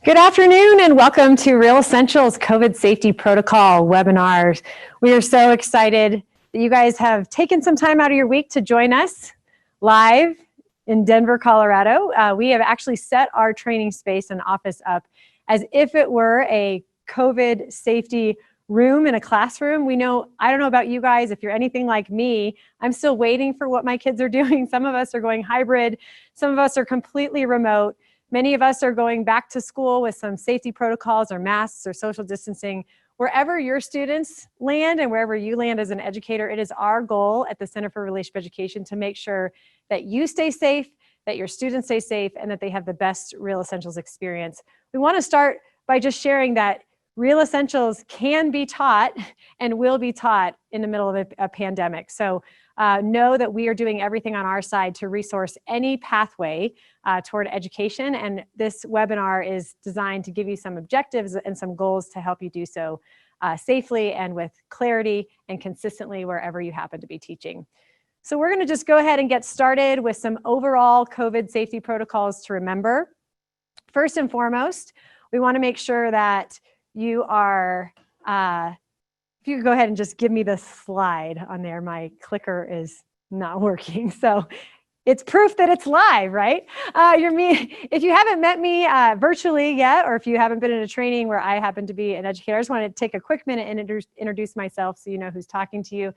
Good afternoon and welcome to Real Essentials COVID Safety Protocol webinars. We are so excited that you guys have taken some time out of your week to join us live in Denver, Colorado. We have actually set our training space and office up as if it were a COVID safety room in a classroom. I don't know about you guys, if you're anything like me, I'm still waiting for what my kids are doing. Some of us are going hybrid, some of us are completely remote. Many of us are going back to school with some safety protocols or masks or social distancing. Wherever your students land and wherever you land as an educator, it is our goal at the Center for Relationship Education to make sure that you stay safe, that your students stay safe, and that they have the best Real Essentials experience. We want to start by just sharing that Real Essentials can be taught and will be taught in the middle of a pandemic. So know that we are doing everything on our side to resource any pathway toward education. And this webinar is designed to give you some objectives and some goals to help you do so safely and with clarity and consistently wherever you happen to be teaching. So we're going to just go ahead and get started with some overall COVID safety protocols to remember. First and foremost, we want to make sure that you are, if you could go ahead and just give me the slide on there. My clicker is not working. So it's proof that it's live, right? If you haven't met me virtually yet, or if you haven't been in a training where I happen to be an educator, I just want to take a quick minute and introduce myself so you know who's talking to you.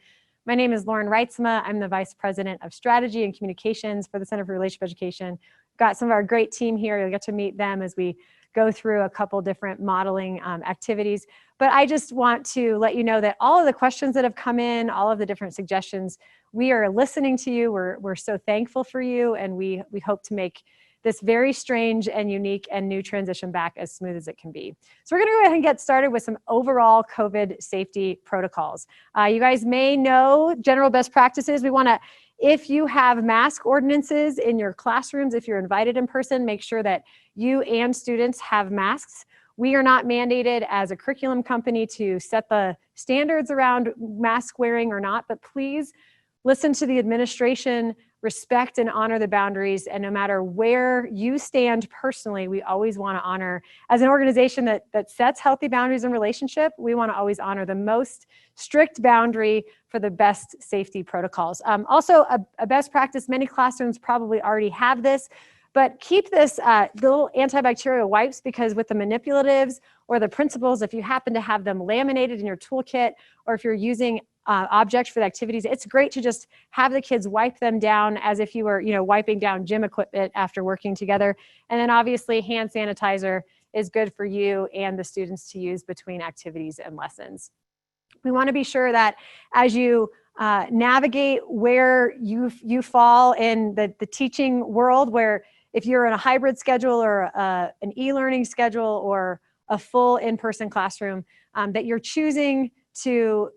My name is Lauren Reitzma. I'm the Vice President of Strategy and Communications for the Center for Relationship Education. Got some of our great team here. You'll get to meet them as we go through a couple different modeling activities. But I just want to let you know that all of the questions that have come in, all of the different suggestions, we are listening to you. We're so thankful for you, and we hope to make this very strange and unique and new transition back as smooth as it can be. So we're going to go ahead and get started with some overall COVID safety protocols. You guys may know general best practices. We want to, if you have mask ordinances in your classrooms, if you're invited in person, make sure that you and students have masks. We are not mandated as a curriculum company to set the standards around mask wearing or not, but please listen to the administration, respect and honor the boundaries, and no matter where you stand personally, we always want to honor, as an organization that sets healthy boundaries in relationship, we want to always honor the most strict boundary for the best safety protocols. Also, a best practice, many classrooms probably already have this, but keep this little antibacterial wipes, because with the manipulatives or the principles, if you happen to have them laminated in your toolkit, or if you're using objects for the activities, it's great to just have the kids wipe them down as if you were, wiping down gym equipment after working together. And then obviously hand sanitizer is good for you and the students to use between activities and lessons. We want to be sure that as you navigate where you fall in the teaching world, where if you're in a hybrid schedule or an e-learning schedule or a full in-person classroom, that you're choosing to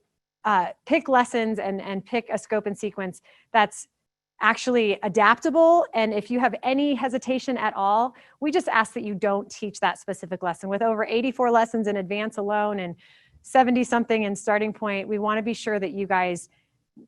pick lessons and pick a scope and sequence that's actually adaptable. And if you have any hesitation at all, we just ask that you don't teach that specific lesson. With over 84 lessons in advance alone and 70 something in starting point, we want to be sure that you guys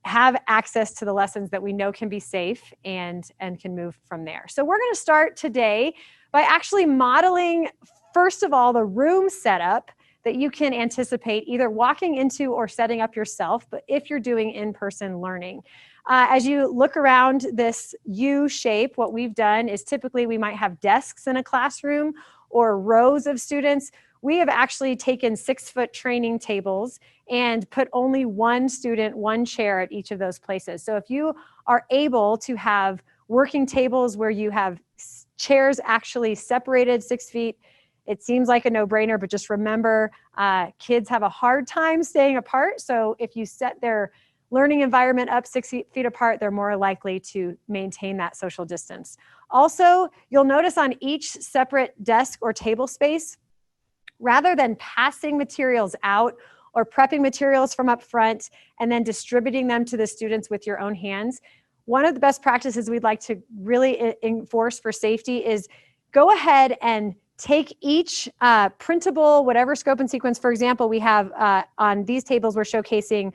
have access to the lessons that we know can be safe and can move from there. So we're going to start today by actually modeling, first of all, the room setup that you can anticipate either walking into or setting up yourself, but if you're doing in-person learning. As you look around this U shape, what we've done is typically we might have desks in a classroom or rows of students. We have actually taken 6-foot training tables and put only one student, one chair at each of those places. So if you are able to have working tables where you have chairs actually separated 6 feet, it seems like a no-brainer, but just remember, kids have a hard time staying apart. So if you set their learning environment up 6 feet apart, they're more likely to maintain that social distance. Also, you'll notice on each separate desk or table space, rather than passing materials out or prepping materials from up front and then distributing them to the students with your own hands, one of the best practices we'd like to really enforce for safety is go ahead and take each printable, whatever scope and sequence. For example, we have on these tables, we're showcasing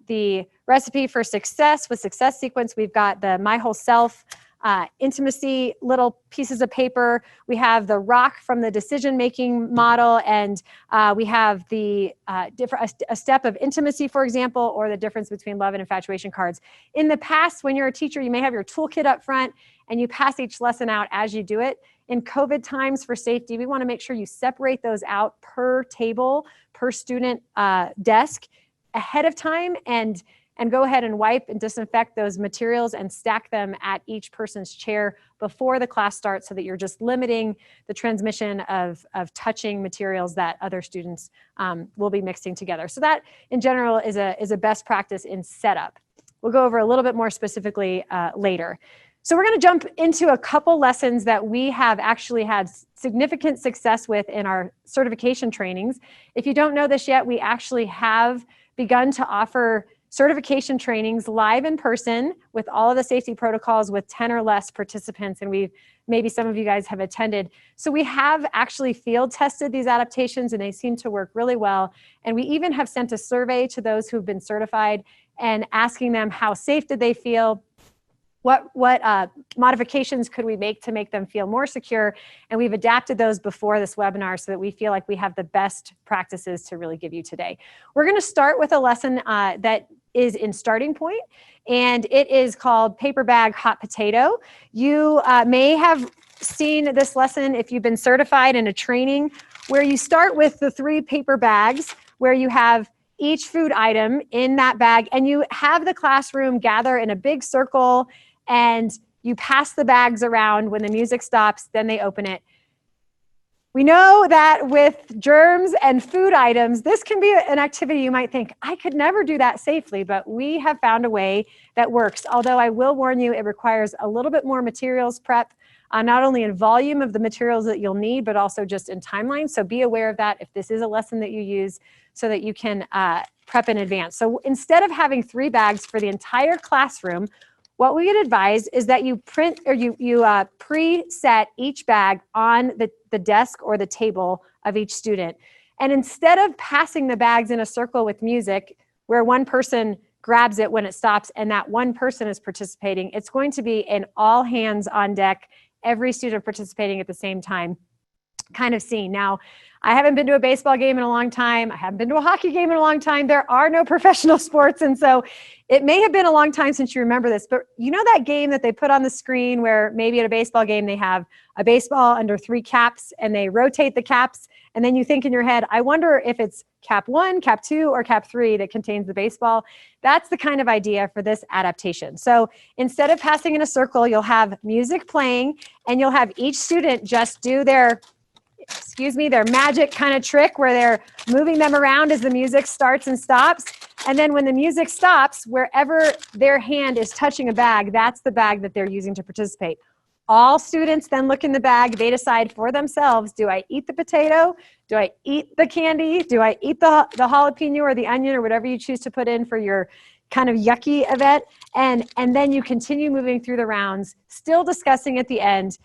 the recipe for success with success sequence. We've got the My Whole Self intimacy little pieces of paper. We have the rock from the decision-making model, and we have the a step of intimacy, for example, or the difference between love and infatuation cards. In the past, when you're a teacher, you may have your toolkit up front, and you pass each lesson out as you do it. In COVID times, for safety, we want to make sure you separate those out per table, per student desk ahead of time, and go ahead and wipe and disinfect those materials and stack them at each person's chair before the class starts, so that you're just limiting the transmission of touching materials that other students will be mixing together. So that, in general, is a best practice in setup. We'll go over a little bit more specifically later. So we're going to jump into a couple lessons that we have actually had significant success with in our certification trainings. If you don't know this yet, we actually have begun to offer certification trainings live in person with all of the safety protocols with 10 or less participants, and maybe some of you guys have attended. So we have actually field tested these adaptations, and they seem to work really well. And we even have sent a survey to those who've been certified and asking them how safe did they feel, what modifications could we make to make them feel more secure, and we've adapted those before this webinar so that we feel like we have the best practices to really give you today. We're going to start with a lesson that is in starting point, and it is called Paper Bag Hot Potato. You may have seen this lesson if you've been certified in a training, where you start with the 3 paper bags, where you have each food item in that bag, and you have the classroom gather in a big circle, and you pass the bags around. When the music stops, then they open it. We know that with germs and food items, this can be an activity you might think, I could never do that safely, but we have found a way that works. Although I will warn you, it requires a little bit more materials prep, not only in volume of the materials that you'll need, but also just in timeline. So be aware of that if this is a lesson that you use, so that you can prep in advance. So instead of having 3 bags for the entire classroom, what we would advise is that you print or you preset each bag on the desk or the table of each student. And instead of passing the bags in a circle with music, where one person grabs it when it stops and that one person is participating, it's going to be an all hands on deck, every student participating at the same time kind of scene. Now, I haven't been to a baseball game in a long time. I haven't been to a hockey game in a long time. There are no professional sports. And so it may have been a long time since you remember this, but you know that game that they put on the screen where maybe at a baseball game, they have a baseball under 3 caps and they rotate the caps. And then you think in your head, I wonder if it's cap 1, cap 2, or cap 3 that contains the baseball. That's the kind of idea for this adaptation. So instead of passing in a circle, you'll have music playing, and you'll have each student just do their magic kind of trick where they're moving them around as the music starts and stops. And then when the music stops, wherever their hand is touching a bag, that's the bag that they're using to participate. All students then look in the bag. They decide for themselves, do I eat the potato? Do I eat the candy? Do I eat the jalapeno or the onion or whatever you choose to put in for your kind of yucky event? And then you continue moving through the rounds, still discussing at the end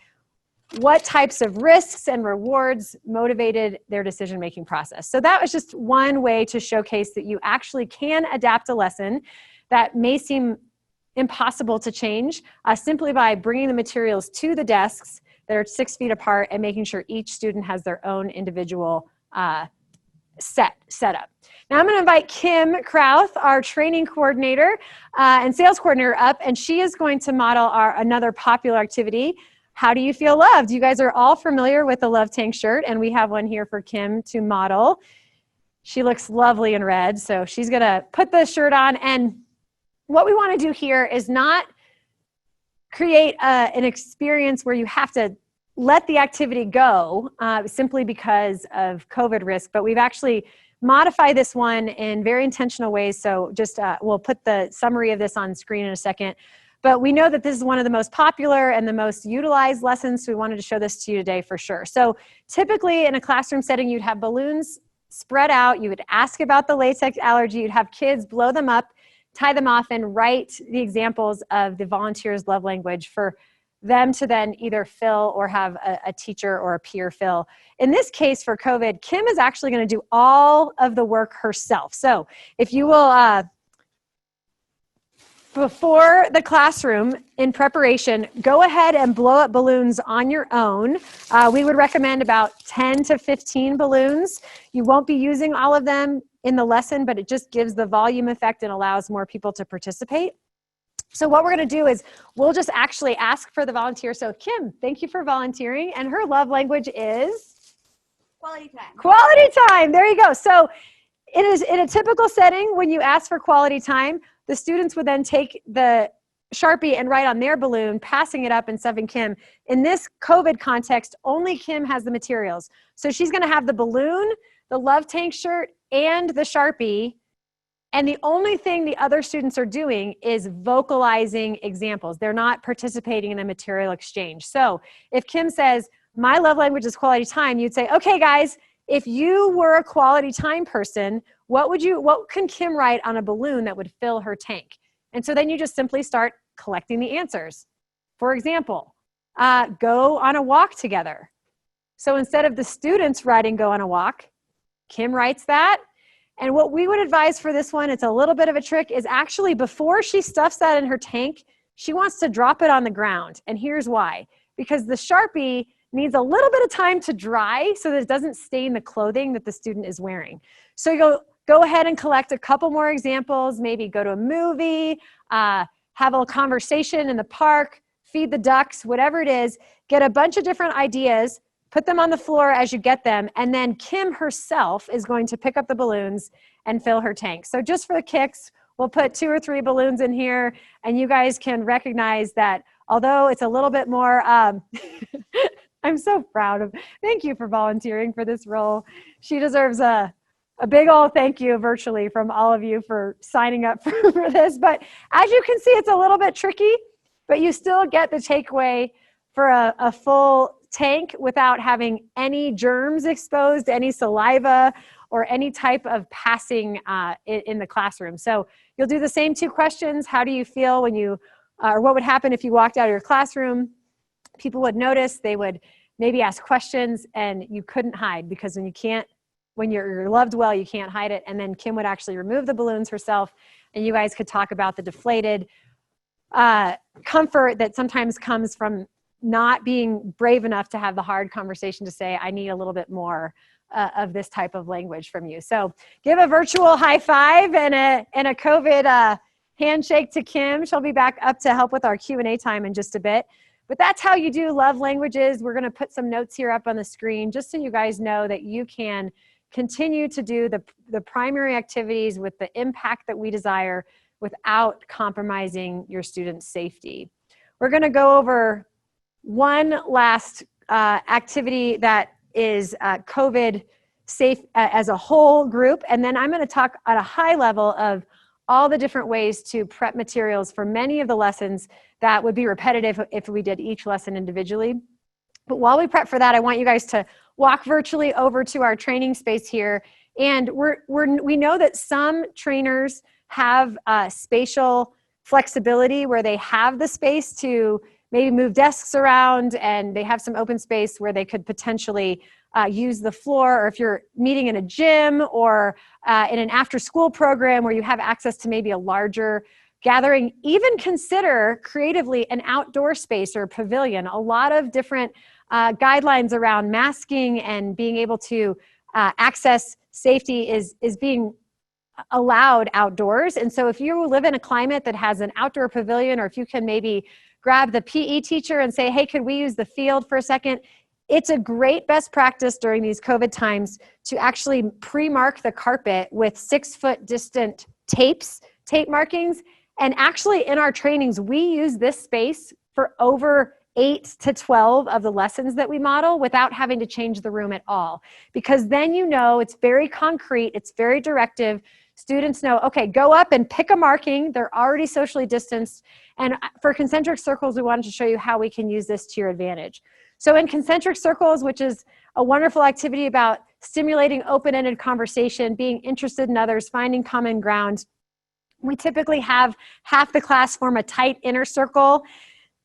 what types of risks and rewards motivated their decision-making process. So that was just one way to showcase that you actually can adapt a lesson that may seem impossible to change simply by bringing the materials to the desks that are 6 feet apart and making sure each student has their own individual setup. Now I'm going to invite Kim Krauth, our training coordinator and sales coordinator, up, and she is going to model another popular activity. How do you feel loved? You guys are all familiar with the Love Tank shirt, and we have one here for Kim to model. She looks lovely in red, so she's going to put the shirt on. And what we want to do here is not create an experience where you have to let the activity go simply because of COVID risk, but we've actually modified this one in very intentional ways. So just we'll put the summary of this on screen in a second. But we know that this is one of the most popular and the most utilized lessons, so we wanted to show this to you today for sure. So typically in a classroom setting, you'd have balloons spread out. You would ask about the latex allergy. You'd have kids blow them up, tie them off, and write the examples of the volunteers' love language for them to then either fill or have a teacher or a peer fill. In this case for COVID, Kim is actually going to do all of the work herself. So if you will before the classroom in preparation, go ahead and blow up balloons on your own. We would recommend about 10 to 15 balloons. You won't be using all of them in the lesson, but it just gives the volume effect and allows more people to participate. So what we're going to do is we'll just actually ask for the volunteer. So Kim, thank you for volunteering. And her love language is? Quality time. Quality time. There you go. So it is in a typical setting when you ask for quality time, the students would then take the Sharpie and write on their balloon, passing it up and stuffing Kim. In this COVID context, only Kim has the materials. So she's going to have the balloon, the love tank shirt, and the Sharpie. And the only thing the other students are doing is vocalizing examples. They're not participating in a material exchange. So if Kim says, my love language is quality time, you'd say, okay, guys, if you were a quality time person, what can Kim write on a balloon that would fill her tank? And so then you just simply start collecting the answers. For example, go on a walk together. So instead of the students writing go on a walk, Kim writes that. And what we would advise for this one, it's a little bit of a trick, is actually before she stuffs that in her tank, she wants to drop it on the ground. And here's why. Because the Sharpie needs a little bit of time to dry so that it doesn't stain the clothing that the student is wearing. So you go ahead and collect a couple more examples, maybe go to a movie, have a conversation in the park, feed the ducks, whatever it is, get a bunch of different ideas, put them on the floor as you get them, and then Kim herself is going to pick up the balloons and fill her tank. So just for the kicks, we'll put 2 or 3 balloons in here, and you guys can recognize that although it's a little bit more, I'm so proud of, thank you for volunteering for this role. She deserves a big old thank you virtually from all of you for signing up for this. But as you can see, it's a little bit tricky, but you still get the takeaway for a full tank without having any germs exposed, any saliva, or any type of passing in the classroom. So you'll do the same 2 questions. How do you feel when you, or what would happen if you walked out of your classroom? People would notice, they would maybe ask questions, and you couldn't hide, because when you're loved well, you can't hide it. And then Kim would actually remove the balloons herself, and you guys could talk about the deflated comfort that sometimes comes from not being brave enough to have the hard conversation to say, I need a little bit more of this type of language from you. So give a virtual high five and a COVID handshake to Kim. She'll be back up to help with our Q&A time in just a bit. But that's how you do love languages. We're going to put some notes here up on the screen just so you guys know that you can continue to do the primary activities with the impact that we desire without compromising your students' safety. We're going to go over one last activity that is COVID safe as a whole group, and then I'm going to talk at a high level of all the different ways to prep materials for many of the lessons that would be repetitive if we did each lesson individually. But while we prep for that, I want you guys to walk virtually over to our training space here. And we know that some trainers have spatial flexibility where they have the space to maybe move desks around, and they have some open space where they could potentially use the floor, or if you're meeting in a gym or in an after-school program where you have access to maybe a larger gathering, even consider creatively an outdoor space or a pavilion. A lot of different guidelines around masking and being able to access safety is being allowed outdoors. And so if you live in a climate that has an outdoor pavilion, or if you can maybe grab the PE teacher and say, hey, could we use the field for a second? It's a great best practice during these COVID times to actually pre-mark the carpet with 6-foot distant tape markings. And actually in our trainings, we use this space for over 8 to 12 of the lessons that we model without having to change the room at all. Because then you know it's very concrete, it's very directive. Students know, okay, go up and pick a marking. They're already socially distanced. And for concentric circles, we wanted to show you how we can use this to your advantage. So in concentric circles, which is a wonderful activity about stimulating open-ended conversation, being interested in others, finding common ground, we typically have half the class form a tight inner circle,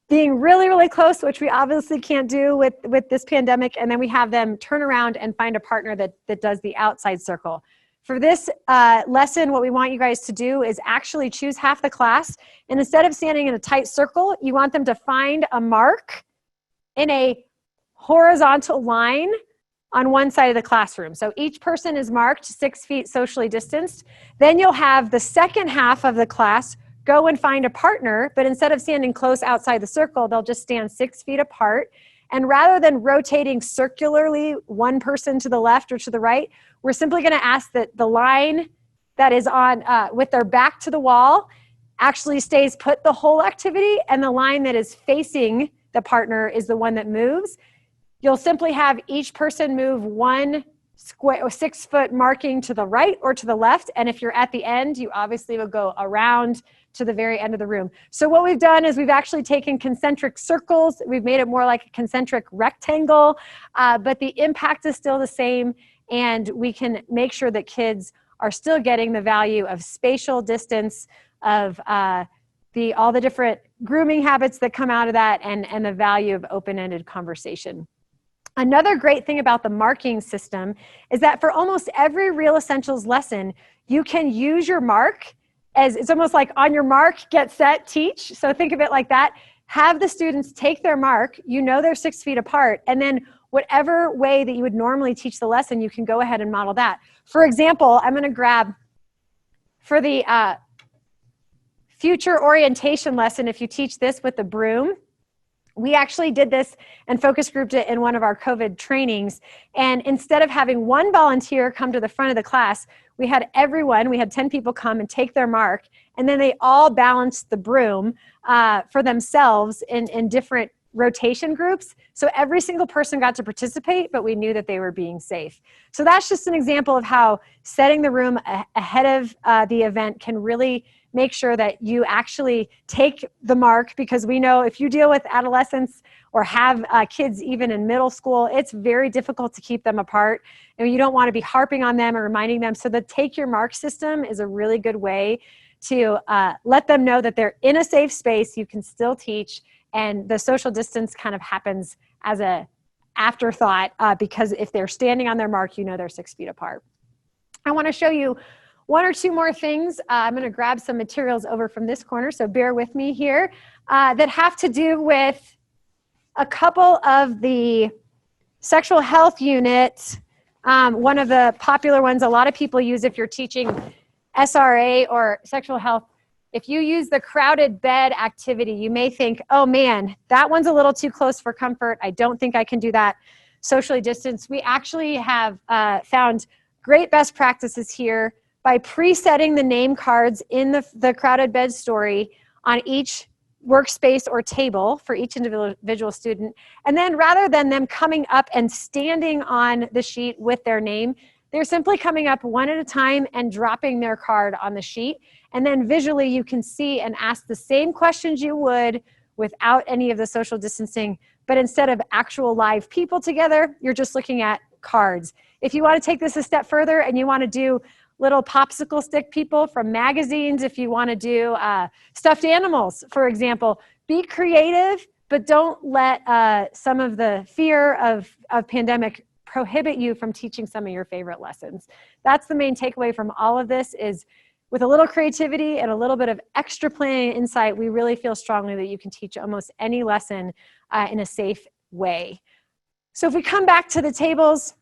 being really, really close, which we obviously can't do with this pandemic. And then we have them turn around and find a partner that does the outside circle. For this lesson, what we want you guys to do is actually choose half the class, and instead of standing in a tight circle, you want them to find a mark in a horizontal line on one side of the classroom. So each person is marked 6 feet socially distanced. Then you'll have the second half of the class go and find a partner, but instead of standing close outside the circle, they'll just stand 6 feet apart. And rather than rotating circularly one person to the left or to the right, we're simply going to ask that the line that is on with their back to the wall actually stays put the whole activity, and the line that is facing the partner is the one that moves. You'll simply have each person move 1 square or 6 foot marking to the right or to the left. And if you're at the end, you obviously will go around to the very end of the room. So what we've done is we've actually taken concentric circles. We've made it more like a concentric rectangle, but the impact is still the same. And we can make sure that kids are still getting the value of spatial distance, of all the different grooming habits that come out of that, and the value of open-ended conversation. Another great thing about the marking system is that for almost every Real Essentials lesson, you can use your mark as, it's almost like on your mark, get set, teach. So think of it like that. Have the students take their mark, you know they're 6 feet apart, and then whatever way that you would normally teach the lesson, you can go ahead and model that. For example, I'm going to grab for the future orientation lesson, if you teach this with the broom, we actually did this and focus grouped it in one of our COVID trainings. And instead of having one volunteer come to the front of the class, we had 10 people come and take their mark, and then they all balanced the broom for themselves in different rotation groups. So every single person got to participate, but we knew that they were being safe. So that's just an example of how setting the room ahead of the event can really make sure that you actually take the mark, because we know if you deal with adolescents or have kids even in middle school, it's very difficult to keep them apart, and you don't want to be harping on them or reminding them. So the take your mark system is a really good way to let them know that they're in a safe space, you can still teach, and the social distance kind of happens as a afterthought, because if they're standing on their mark, you know they're 6 feet apart. I want to show you 1 or 2 more things. I'm going to grab some materials over from this corner, so bear with me here, that have to do with a couple of the sexual health units. One of the popular ones a lot of people use if you're teaching SRA or sexual health. If you use the crowded bed activity, you may think, oh man, that one's a little too close for comfort. I don't think I can do that socially distanced. We actually have found great best practices here by presetting the name cards in the crowded bed story on each workspace or table for each individual student. And then rather than them coming up and standing on the sheet with their name, they're simply coming up one at a time and dropping their card on the sheet. And then visually you can see and ask the same questions you would without any of the social distancing, but instead of actual live people together, you're just looking at cards. If you want to take this a step further and you want to do little popsicle stick people from magazines, if you want to do stuffed animals, for example, be creative, but don't let some of the fear of pandemic prohibit you from teaching some of your favorite lessons. That's the main takeaway from all of this, is with a little creativity and a little bit of extra planning and insight, we really feel strongly that you can teach almost any lesson in a safe way. So if we come back to the tables,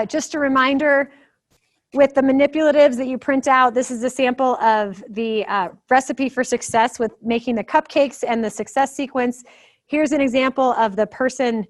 just a reminder, with the manipulatives that you print out, this is a sample of the recipe for success with making the cupcakes and the success sequence. Here's an example of the person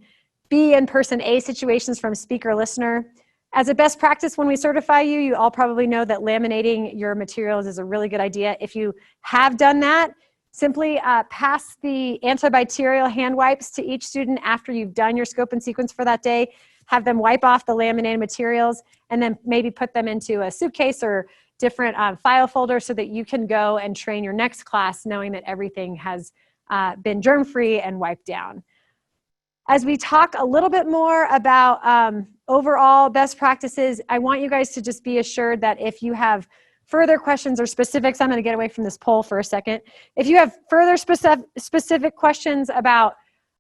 B and person A situations from speaker listener. As a best practice, when we certify you, you all probably know that laminating your materials is a really good idea. If you have done that, simply pass the antibacterial hand wipes to each student after you've done your scope and sequence for that day. Have them wipe off the laminated materials, and then maybe put them into a suitcase or different file folder so that you can go and train your next class knowing that everything has been germ-free and wiped down. As we talk a little bit more about overall best practices, I want you guys to just be assured that if you have further questions or specifics, I'm going to get away from this poll for a second. If you have further specific questions about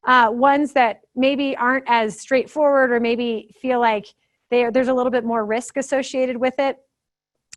ones that maybe aren't as straightforward, or maybe feel like there's a little bit more risk associated with it.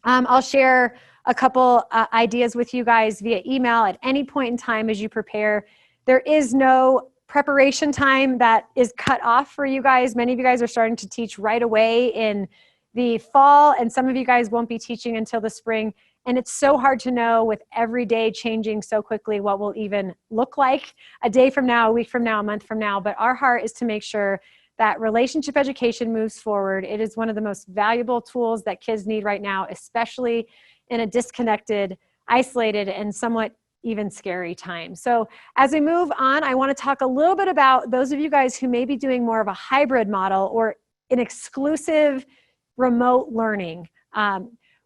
I'll share a couple ideas with you guys via email at any point in time as you prepare. There is no preparation time that is cut off for you guys. Many of you guys are starting to teach right away in the fall, and some of you guys won't be teaching until the spring. And it's so hard to know with every day changing so quickly what will even look like a day from now, a week from now, a month from now. But our heart is to make sure that relationship education moves forward. It is one of the most valuable tools that kids need right now, especially in a disconnected, isolated, and somewhat even scary time. So as we move on, I want to talk a little bit about those of you guys who may be doing more of a hybrid model or an exclusive remote learning.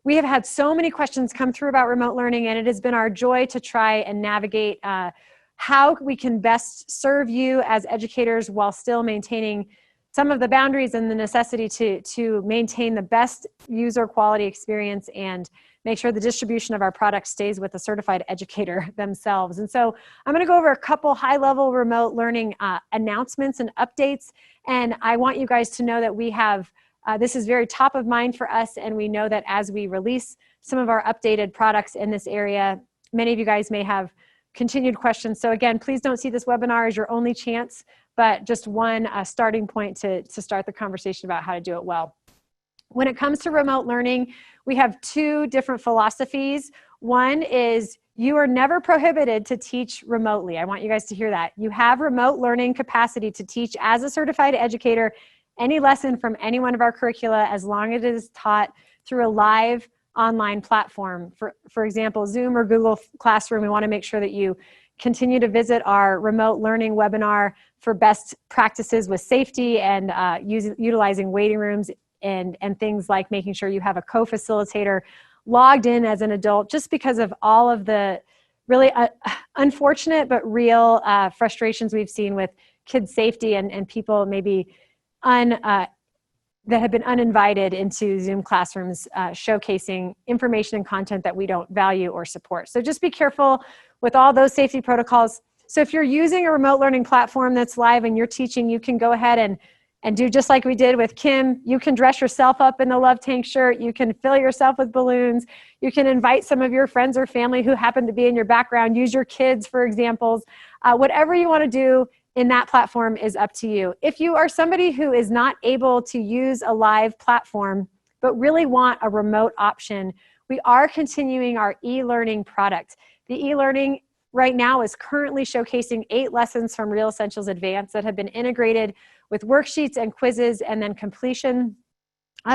We have had so many questions come through about remote learning, and it has been our joy to try and navigate how we can best serve you as educators while still maintaining some of the boundaries and the necessity to maintain the best user quality experience and make sure the distribution of our product stays with the certified educator themselves. And so I'm going to go over a couple high-level remote learning announcements and updates, and I want you guys to know that we have this is very top of mind for us, and we know that as we release some of our updated products in this area, many of you guys may have continued questions. So again, please don't see this webinar as your only chance, but just one starting point to start the conversation about how to do it well. When it comes to remote learning, we have two different philosophies. One is you are never prohibited to teach remotely. I want you guys to hear that. You have remote learning capacity to teach as a certified educator any lesson from any one of our curricula as long as it is taught through a live online platform. For example, Zoom or Google Classroom, we want to make sure that you continue to visit our remote learning webinar for best practices with safety and utilizing waiting rooms and things like making sure you have a co-facilitator logged in as an adult, just because of all of the really unfortunate but real frustrations we've seen with kids' safety and people maybe that have been uninvited into Zoom classrooms showcasing information and content that we don't value or support. So just be careful with all those safety protocols. So if you're using a remote learning platform that's live and you're teaching, you can go ahead and do just like we did with Kim. You can dress yourself up in the Love Tank shirt. You can fill yourself with balloons. You can invite some of your friends or family who happen to be in your background. Use your kids for examples. Whatever you want to do in that platform is up to you. If you are somebody who is not able to use a live platform, but really want a remote option, we are continuing our e-learning product. The e-learning right now is currently showcasing 8 lessons from Real Essentials Advanced that have been integrated with worksheets and quizzes and then completion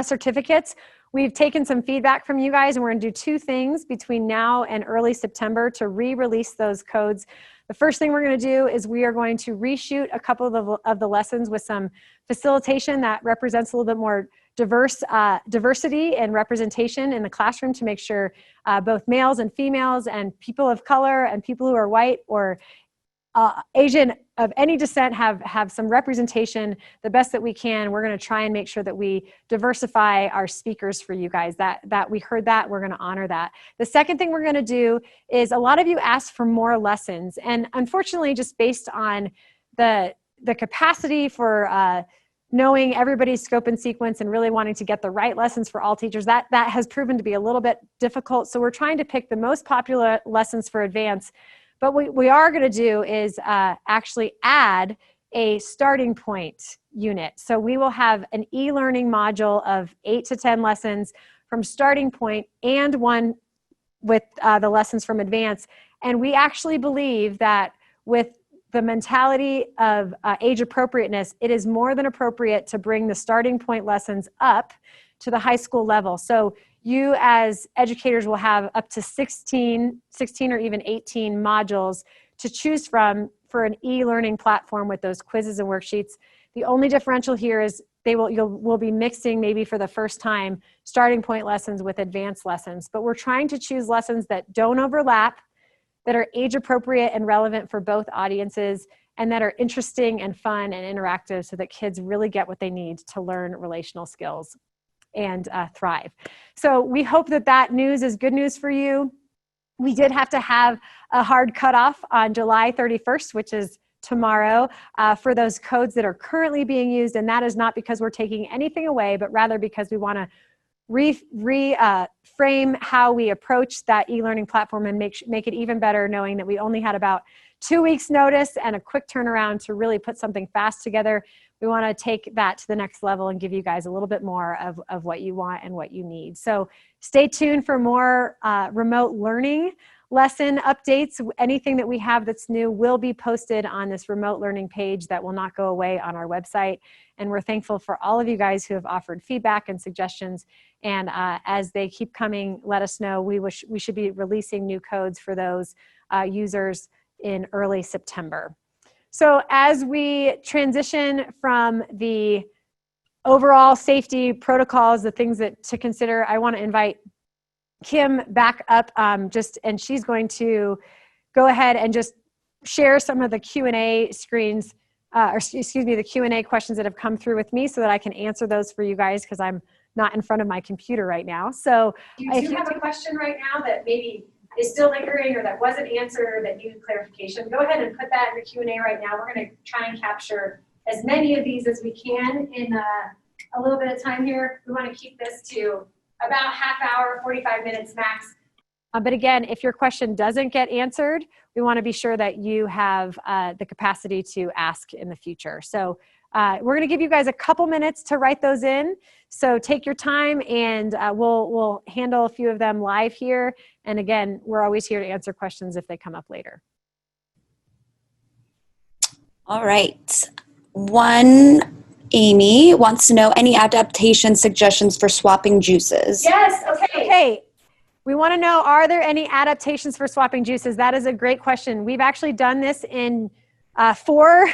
certificates. We've taken some feedback from you guys, and we're going to do 2 things between now and early September to re-release those codes. The first thing we're going to do is we are going to reshoot a couple of the lessons with some facilitation that represents a little bit more diversity and representation in the classroom to make sure both males and females and people of color and people who are white or Asian of any descent have some representation the best that we can. We're going to try and make sure that we diversify our speakers for you guys. That we heard that, we're going to honor that. The second thing we're going to do is a lot of you asked for more lessons, and unfortunately, just based on the capacity for knowing everybody's scope and sequence and really wanting to get the right lessons for all teachers, that has proven to be a little bit difficult. So we're trying to pick the most popular lessons for advanced. But what we are going to do is actually add a starting point unit. So we will have an e-learning module of 8 to 10 lessons from starting point and one with the lessons from advanced. And we actually believe that with the mentality of age appropriateness, it is more than appropriate to bring the starting point lessons up to the high school level. So you as educators will have up to 16 or even 18 modules to choose from for an e-learning platform with those quizzes and worksheets. The only differential here is we'll be mixing maybe for the first time starting point lessons with advanced lessons, but we're trying to choose lessons that don't overlap, that are age appropriate and relevant for both audiences, and that are interesting and fun and interactive so that kids really get what they need to learn relational skills and thrive. So we hope that news is good news for you. We did have to have a hard cutoff on July 31st, which is tomorrow for those codes that are currently being used. And that is not because we're taking anything away, but rather because we want to frame how we approach that e-learning platform and make it even better, knowing that we only had about 2 weeks notice and a quick turnaround to really put something fast together. We want to take that to the next level and give you guys a little bit more of what you want and what you need. So stay tuned for more remote learning lesson updates. Anything that we have that's new will be posted on this remote learning page that will not go away on our website. And we're thankful for all of you guys who have offered feedback and suggestions. And as they keep coming, let us know. We should be releasing new codes for those users in early September. So as we transition from the overall safety protocols, the things to consider, I want to invite Kim back up and she's going to go ahead and just share some of the Q&A screens, the Q&A questions that have come through with me so that I can answer those for you guys because I'm not in front of my computer right now. So if you have a question right now that maybe is still lingering or that wasn't answered or that needed clarification, go ahead and put that in the Q&A right now. We're going to try and capture as many of these as we can in a little bit of time here. We want to keep this to about half hour, 45 minutes max. But again, if your question doesn't get answered, we want to be sure that you have the capacity to ask in the future. So we're going to give you guys a couple minutes to write those in. So take your time and we'll handle a few of them live here. And again, we're always here to answer questions if they come up later. All right. Amy wants to know any adaptation suggestions for swapping juices. Yes, okay. We want to know, are there any adaptations for swapping juices? That is a great question. We've actually done this in 4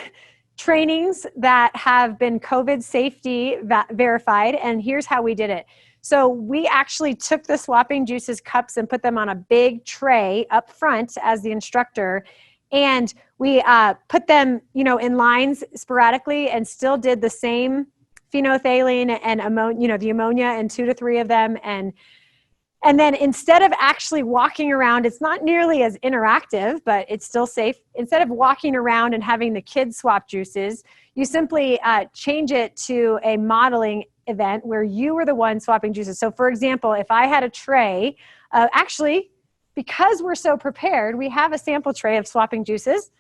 trainings that have been COVID safety verified, and here's how we did it. So we actually took the swapping juices cups and put them on a big tray up front as the instructor, and we put them, in lines sporadically and still did the same phenolphthalein and ammonia, the ammonia and 2 to 3 of them. And then instead of actually walking around, it's not nearly as interactive, but it's still safe. Instead of walking around and having the kids swap juices, you simply change it to a modeling event where you were the one swapping juices. So for example, if I had a tray, actually, because we're so prepared, we have a sample tray of swapping juices.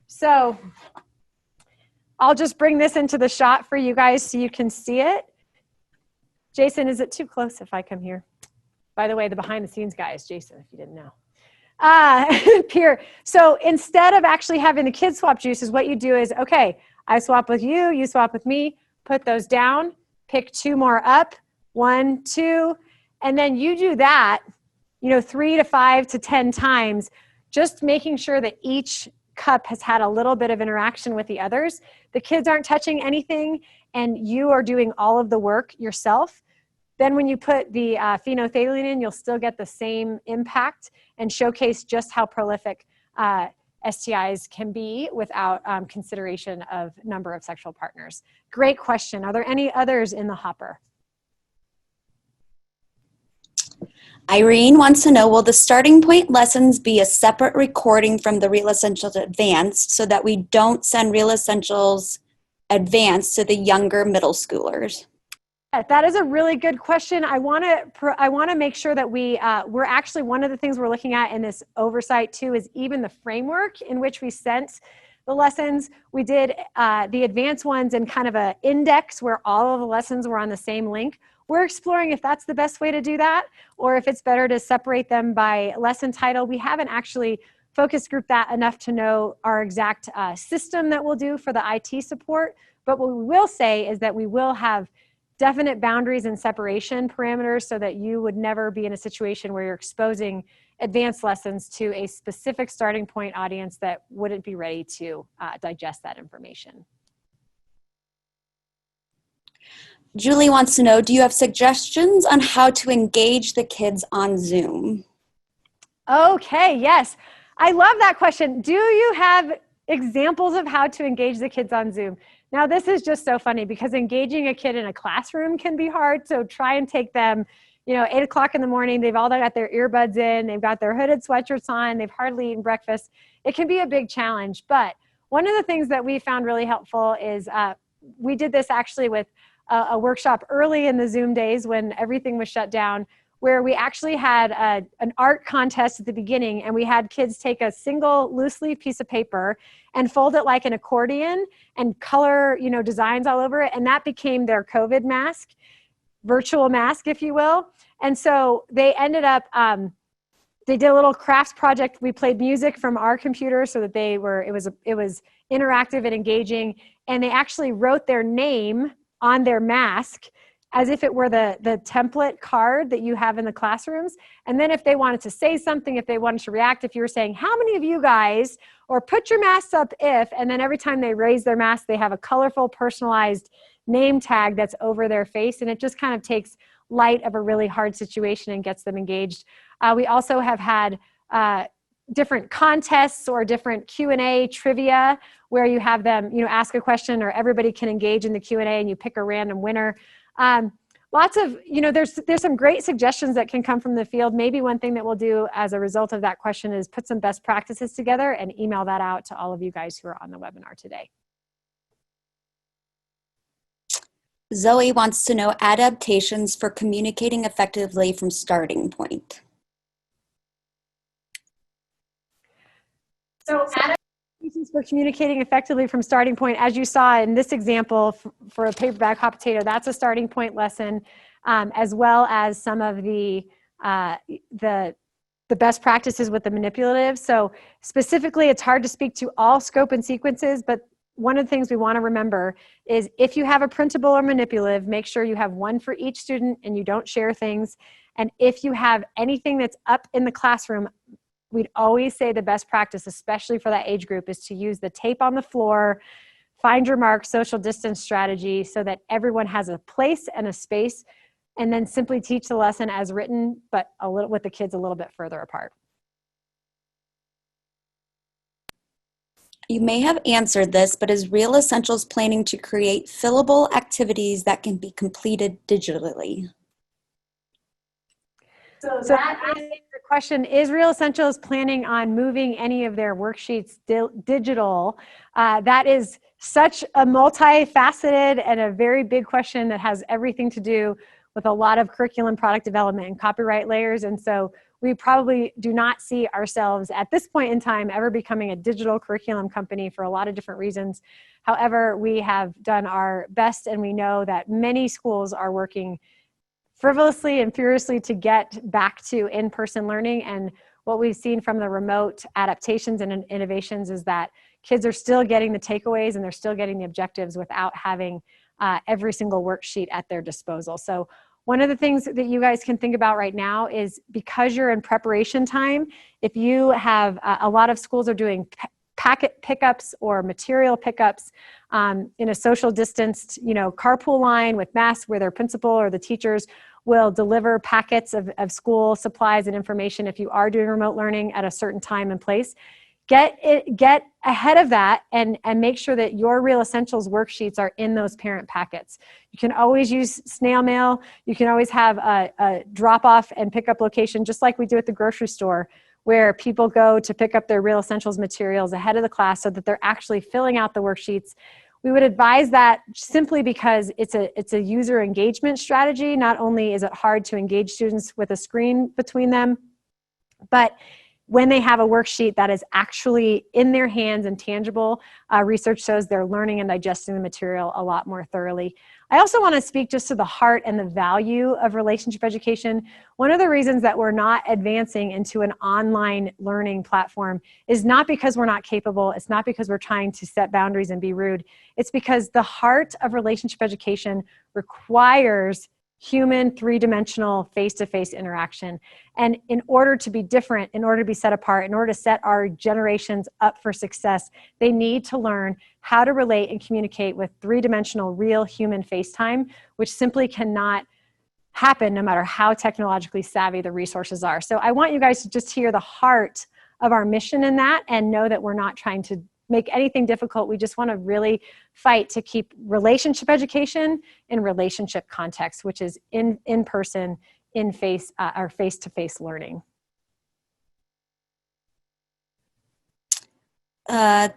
So I'll just bring this into the shot for you guys so you can see it. Jason, is it too close if I come here? By the way, the behind the scenes guy is Jason, if you didn't know. Pierre. So instead of actually having the kids swap juices, what you do is, okay, I swap with you, you swap with me, put those down, pick 2 more up, 1, 2, and then you do that, 3 to 5 to 10 times, just making sure that each cup has had a little bit of interaction with the others. The kids aren't touching anything and you are doing all of the work yourself. Then when you put the phenolphthalein in, you'll still get the same impact and showcase just how prolific STIs can be without consideration of number of sexual partners. Great question. Are there any others in the hopper? Irene wants to know, will the starting point lessons be a separate recording from the Real Essentials Advanced so that we don't send Real Essentials Advanced to the younger middle schoolers? That is a really good question. I want to make sure that we're actually, one of the things we're looking at in this oversight too is even the framework in which we sent the lessons. We did the advanced ones in kind of an index where all of the lessons were on the same link. We're exploring if that's the best way to do that or if it's better to separate them by lesson title. We haven't actually focus grouped that enough to know our exact system that we'll do for the IT support. But what we will say is that we will have definite boundaries and separation parameters so that you would never be in a situation where you're exposing advanced lessons to a specific starting point audience that wouldn't be ready to digest that information. Julie wants to know, do you have suggestions on how to engage the kids on Zoom? Okay, yes. I love that question. Do you have examples of how to engage the kids on Zoom? Now, this is just so funny because engaging a kid in a classroom can be hard. So try and take them, 8 o'clock in the morning, they've all got their earbuds in, they've got their hooded sweatshirts on, they've hardly eaten breakfast. It can be a big challenge, but one of the things that we found really helpful is we did this actually with a workshop early in the Zoom days when everything was shut down, where we actually had an art contest at the beginning, and we had kids take a single loose leaf piece of paper and fold it like an accordion and color, designs all over it. And that became their COVID mask, virtual mask, if you will. And so they ended up, they did a little crafts project. We played music from our computer so that it was interactive and engaging. And they actually wrote their name on their mask as if it were the template card that you have in the classrooms. And then if they wanted to say something, if they wanted to react, if you were saying, how many of you guys, or put your masks up if, and then every time they raise their mask, they have a colorful, personalized name tag that's over their face. And it just kind of takes light of a really hard situation and gets them engaged. We also have had different contests or different Q&A trivia where you have them, ask a question, or everybody can engage in the Q&A and you pick a random winner. Lots of, there's some great suggestions that can come from the field. Maybe one thing that we'll do as a result of that question is put some best practices together and email that out to all of you guys who are on the webinar today. Zoe wants to know adaptations for communicating effectively from starting point. So adaptations for communicating effectively from starting point, as you saw in this example for a paper bag hot potato, that's a starting point lesson, as well as some of the best practices with the manipulative. So specifically, it's hard to speak to all scope and sequences, but one of the things we want to remember is if you have a printable or manipulative, make sure you have one for each student and you don't share things. And if you have anything that's up in the classroom, we'd always say the best practice, especially for that age group, is to use the tape on the floor, find your mark, social distance strategy so that everyone has a place and a space, and then simply teach the lesson as written, but with the kids a little bit further apart. You may have answered this, but is Real Essentials planning to create fillable activities that can be completed digitally? So that is the question. Is Real Essentials planning on moving any of their worksheets digital? That is such a multifaceted and a very big question that has everything to do with a lot of curriculum, product development, and copyright layers. And so we probably do not see ourselves at this point in time ever becoming a digital curriculum company for a lot of different reasons. However, we have done our best, and we know that many schools are working frivolously and furiously to get back to in-person learning. And what we've seen from the remote adaptations and innovations is that kids are still getting the takeaways and they're still getting the objectives without having every single worksheet at their disposal. So one of the things that you guys can think about right now is, because you're in preparation time, if you have a lot of schools are doing packet pickups or material pickups in a social distanced, carpool line with masks, where their principal or the teachers will deliver packets of school supplies and information. If you are doing remote learning at a certain time and place, get ahead of that and make sure that your Real Essentials worksheets are in those parent packets. You can always use snail mail. You can always have a drop off and pickup location, just like we do at the grocery store, where people go to pick up their Real Essentials materials ahead of the class so that they're actually filling out the worksheets. We would advise that simply because it's a user engagement strategy. Not only is it hard to engage students with a screen between them, but when they have a worksheet that is actually in their hands and tangible, research shows they're learning and digesting the material a lot more thoroughly. I also want to speak just to the heart and the value of relationship education. One of the reasons that we're not advancing into an online learning platform is not because we're not capable. It's not because we're trying to set boundaries and be rude. It's because the heart of relationship education requires human, three-dimensional, face-to-face interaction. And in order to be different, in order to be set apart, in order to set our generations up for success, they need to learn how to relate and communicate with three-dimensional, real human FaceTime, which simply cannot happen no matter how technologically savvy the resources are. So I want you guys to just hear the heart of our mission in that and know that we're not trying to make anything difficult. We just want to really fight to keep relationship education in relationship context, which is in person, or face-to-face learning.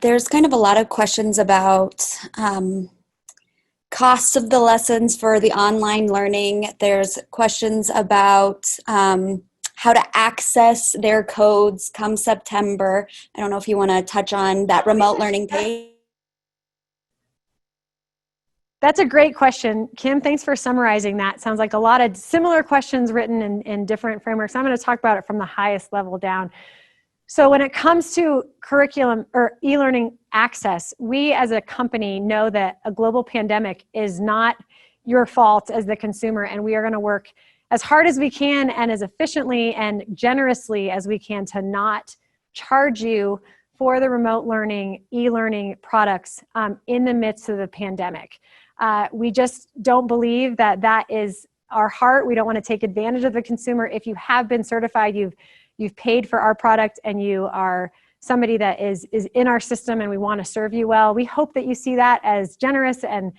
There's kind of a lot of questions about costs of the lessons for the online learning. There's questions about how to access their codes come September. I don't know if you want to touch on that remote learning page. That's a great question. Kim, thanks for summarizing that. Sounds like a lot of similar questions written in different frameworks. I'm going to talk about it from the highest level down. So when it comes to curriculum or e-learning access, we as a company know that a global pandemic is not your fault as the consumer, and we are going to work as hard as we can and as efficiently and generously as we can to not charge you for the remote learning, e-learning products in the midst of the pandemic. We just don't believe that that is our heart. We don't want to take advantage of the consumer. If you have been certified, you've paid for our product, and you are somebody that is in our system, and we want to serve you well. We hope that you see that as generous and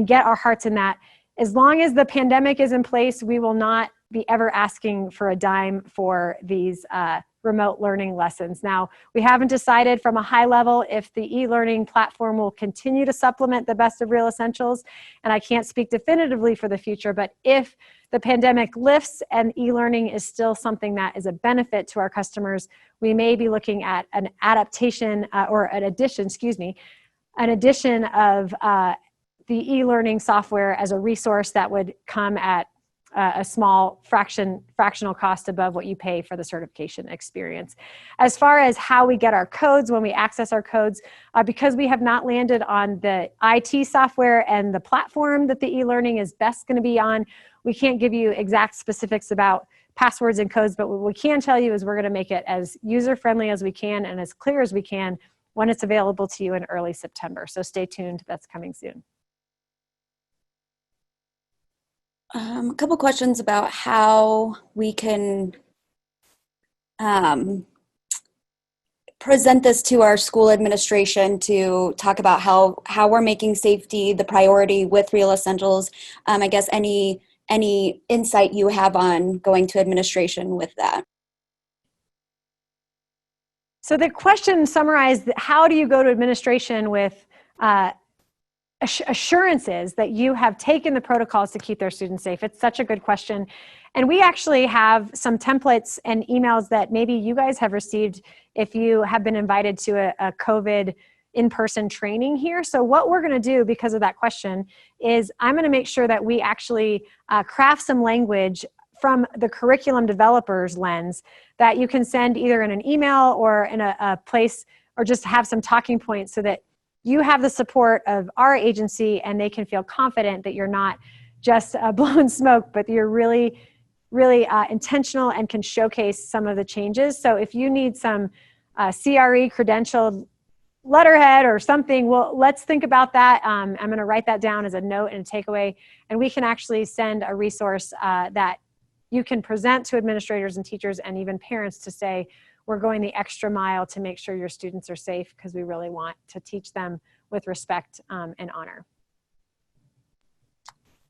get our hearts in that. As long as the pandemic is in place, we will not be ever asking for a dime for these remote learning lessons. Now, we haven't decided from a high level if the e-learning platform will continue to supplement the Best of Real Essentials, and I can't speak definitively for the future, but if the pandemic lifts and e-learning is still something that is a benefit to our customers, we may be looking at an adaptation or an addition of the e-learning software as a resource that would come at a small fractional cost above what you pay for the certification experience. As far as how we get our codes, when we access our codes, because we have not landed on the IT software and the platform that the e-learning is best going to be on, we can't give you exact specifics about passwords and codes, but what we can tell you is we're going to make it as user-friendly as we can and as clear as we can when it's available to you in early September. So stay tuned, that's coming soon. A couple questions about how we can present this to our school administration to talk about how we're making safety the priority with Real Essentials. I guess any insight you have on going to administration with that? So the question summarized, how do you go to administration with assurances that you have taken the protocols to keep their students safe? It's such a good question. And we actually have some templates and emails that maybe you guys have received if you have been invited to a COVID in-person training here. So what we're going to do because of that question is I'm going to make sure that we actually craft some language from the curriculum developer's lens that you can send either in an email or in a place, or just have some talking points so that you have the support of our agency and they can feel confident that you're not just blowing smoke, but you're really intentional and can showcase some of the changes. So if you need some CRE credentialed letterhead or something, well, let's think about that. I'm going to write that down as a note and a takeaway, and we can actually send a resource that you can present to administrators and teachers and even parents to say, we're going the extra mile to make sure your students are safe because we really want to teach them with respect and honor.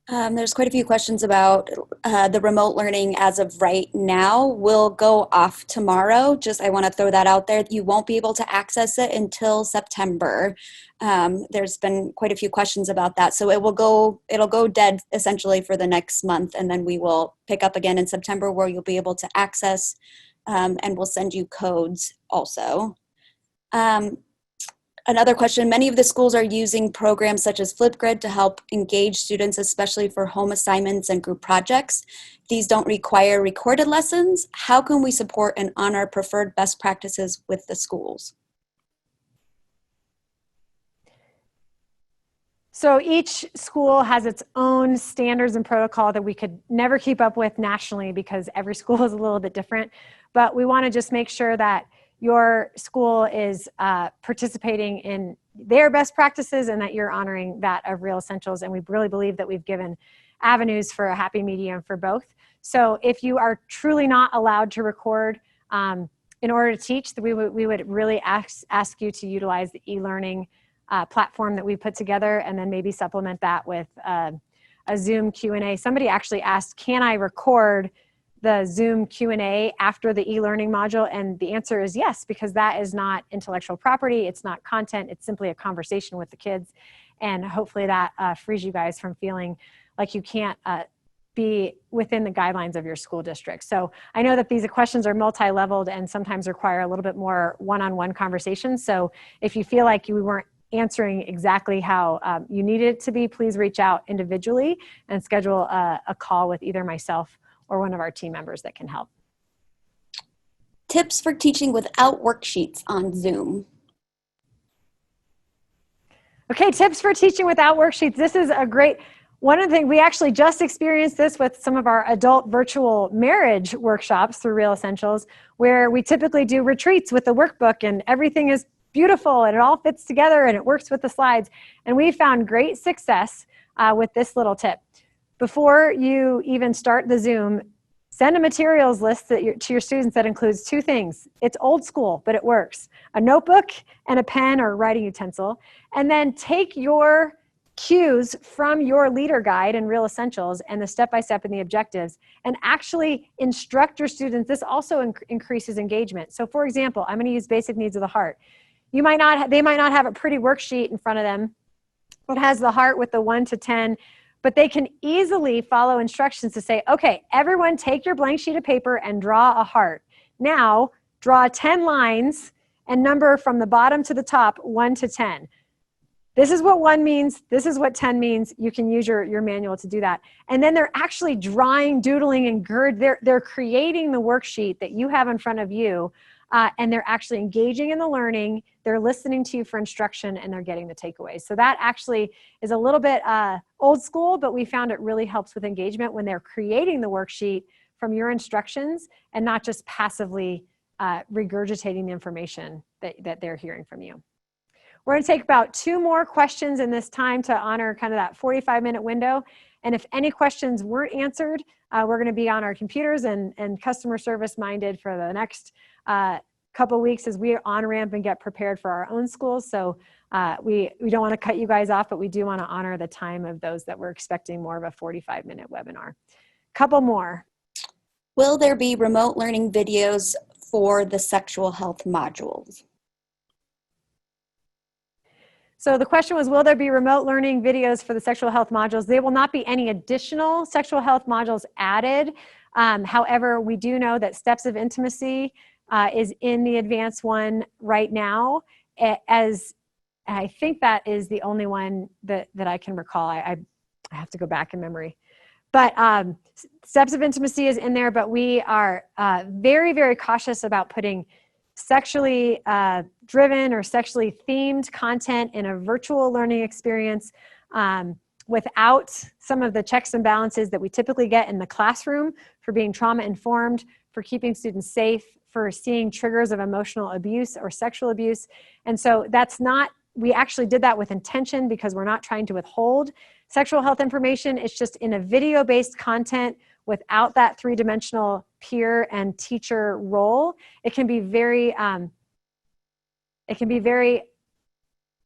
There's quite a few questions about the remote learning as of right now. Will go off tomorrow. I want to throw that out there. You won't be able to access it until September. There's been quite a few questions about that. So it'll go dead essentially for the next month, and then we will pick up again in September where you'll be able to access, and we'll send you codes also. Another question, many of the schools are using programs such as Flipgrid to help engage students, especially for home assignments and group projects. These don't require recorded lessons. How can we support and honor preferred best practices with the schools? So each school has its own standards and protocol that we could never keep up with nationally because every school is a little bit different. But we want to just make sure that your school is participating in their best practices and that you're honoring that of Real Essentials. And we really believe that we've given avenues for a happy medium for both. So if you are truly not allowed to record in order to teach, we would really ask you to utilize the e-learning platform that we put together, and then maybe supplement that with a Zoom Q&A. Somebody actually asked, can I record the Zoom Q&A after the e-learning module? And the answer is yes, because that is not intellectual property. It's not content. It's simply a conversation with the kids. And hopefully that frees you guys from feeling like you can't be within the guidelines of your school district. So I know that these questions are multi-leveled and sometimes require a little bit more one-on-one conversation. So if you feel like you weren't answering exactly how you needed it to be, please reach out individually and schedule a call with either myself or one of our team members that can help. Tips for teaching without worksheets on Zoom. Okay, tips for teaching without worksheets. This is a great, one of the things, we actually just experienced this with some of our adult virtual marriage workshops through Real Essentials, where we typically do retreats with the workbook and everything is beautiful and it all fits together and it works with the slides. And we found great success with this little tip. Before you even start the Zoom, send a materials list to your students that includes two things. It's old school, but it works. A notebook and a pen or writing utensil. And then take your cues from your leader guide and Real Essentials and the step-by-step and the objectives and actually instruct your students. This also increases engagement. So for example, I'm going to use basic needs of the heart. They might not have a pretty worksheet in front of them that has the heart with the 1 to 10, but they can easily follow instructions to say, okay, everyone take your blank sheet of paper and draw a heart. Now, draw 10 lines and number from the bottom to the top, 1 to 10. This is what 1 means. This is what 10 means. You can use your manual to do that. And then they're actually drawing, doodling, and they're creating the worksheet that you have in front of you, and they're actually engaging in the learning. They're listening to you for instruction, and they're getting the takeaways. So that actually is a little bit old school, but we found it really helps with engagement when they're creating the worksheet from your instructions and not just passively regurgitating the information that they're hearing from you. We're going to take about 2 more questions in this time to honor kind of that 45-minute window. And if any questions weren't answered, we're going to be on our computers and customer service minded for the next couple weeks as we on-ramp and get prepared for our own schools. So we don't want to cut you guys off, but we do want to honor the time of those that we're expecting more of a 45-minute webinar. Couple more. Will there be remote learning videos for the sexual health modules? So the question was, will there be remote learning videos for the sexual health modules? There will not be any additional sexual health modules added. However, we do know that Steps of Intimacy is in the advanced one right now, as I think that is the only one that I can recall. I have to go back in memory. But Steps of Intimacy is in there, but we are very, very cautious about putting sexually driven or sexually themed content in a virtual learning experience without some of the checks and balances that we typically get in the classroom for being trauma informed, for keeping students safe, for seeing triggers of emotional abuse or sexual abuse. And so that's not, we actually did that with intention because we're not trying to withhold sexual health information. It's just in a video-based content without that 3-dimensional peer and teacher role. It can be very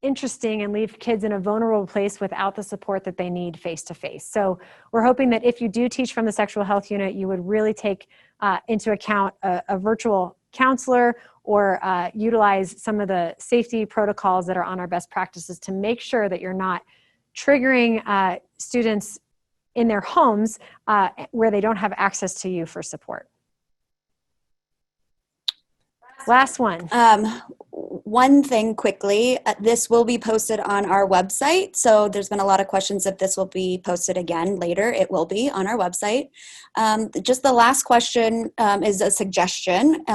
interesting and leave kids in a vulnerable place without the support that they need face-to-face. So we're hoping that if you do teach from the sexual health unit, you would really take into account a virtual counselor or utilize some of the safety protocols that are on our best practices to make sure that you're not triggering students in their homes where they don't have access to you for support. Last one. One thing quickly, this will be posted on our website. So there's been a lot of questions if this will be posted again later. It will be on our website. Just the last question is a suggestion.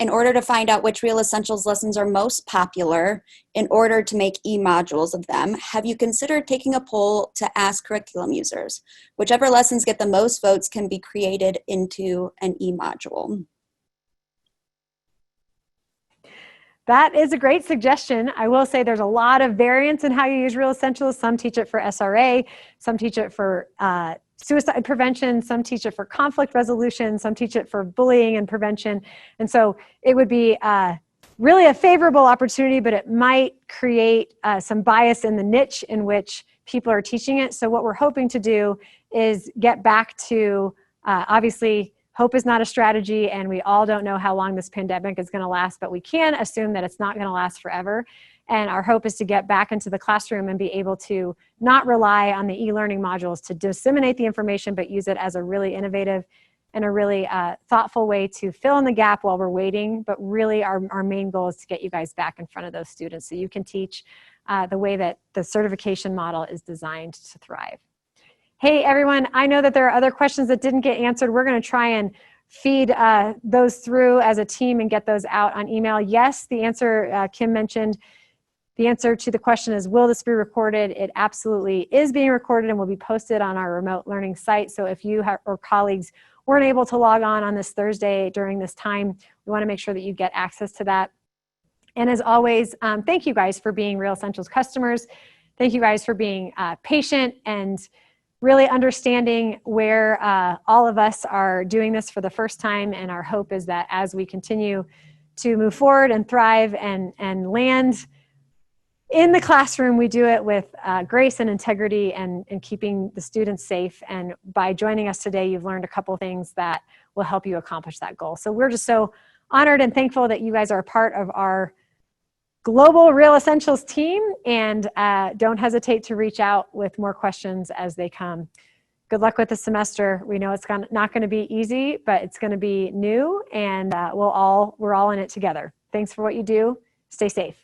In order to find out which Real Essentials lessons are most popular in order to make e-modules of them, have you considered taking a poll to ask curriculum users? Whichever lessons get the most votes can be created into an e-module. That is a great suggestion. I will say there's a lot of variance in how you use Real Essentials. Some teach it for SRA, some teach it for suicide prevention, some teach it for conflict resolution, some teach it for bullying and prevention. And so it would be really a favorable opportunity, but it might create some bias in the niche in which people are teaching it. So what we're hoping to do is get back to, obviously, hope is not a strategy, and we all don't know how long this pandemic is going to last, but we can assume that it's not going to last forever. And our hope is to get back into the classroom and be able to not rely on the e-learning modules to disseminate the information, but use it as a really innovative and a really thoughtful way to fill in the gap while we're waiting. But really our main goal is to get you guys back in front of those students so you can teach the way that the certification model is designed to thrive. Hey everyone, I know that there are other questions that didn't get answered. We're going to try and feed those through as a team and get those out on email. Yes, the answer Kim mentioned, the answer to the question is, will this be recorded? It absolutely is being recorded and will be posted on our remote learning site. So if you or colleagues weren't able to log on this Thursday during this time, we want to make sure that you get access to that. And as always, thank you guys for being Real Essentials customers. Thank you guys for being patient and really understanding where all of us are doing this for the first time. And our hope is that as we continue to move forward and thrive and land in the classroom, we do it with grace and integrity and keeping the students safe. And by joining us today, you've learned a couple things that will help you accomplish that goal. So we're just so honored and thankful that you guys are a part of our global Real Essentials team, and don't hesitate to reach out with more questions as they come. Good luck with the semester. We know it's not going to be easy, but it's going to be new, and we're all in it together. Thanks for what you do. Stay safe.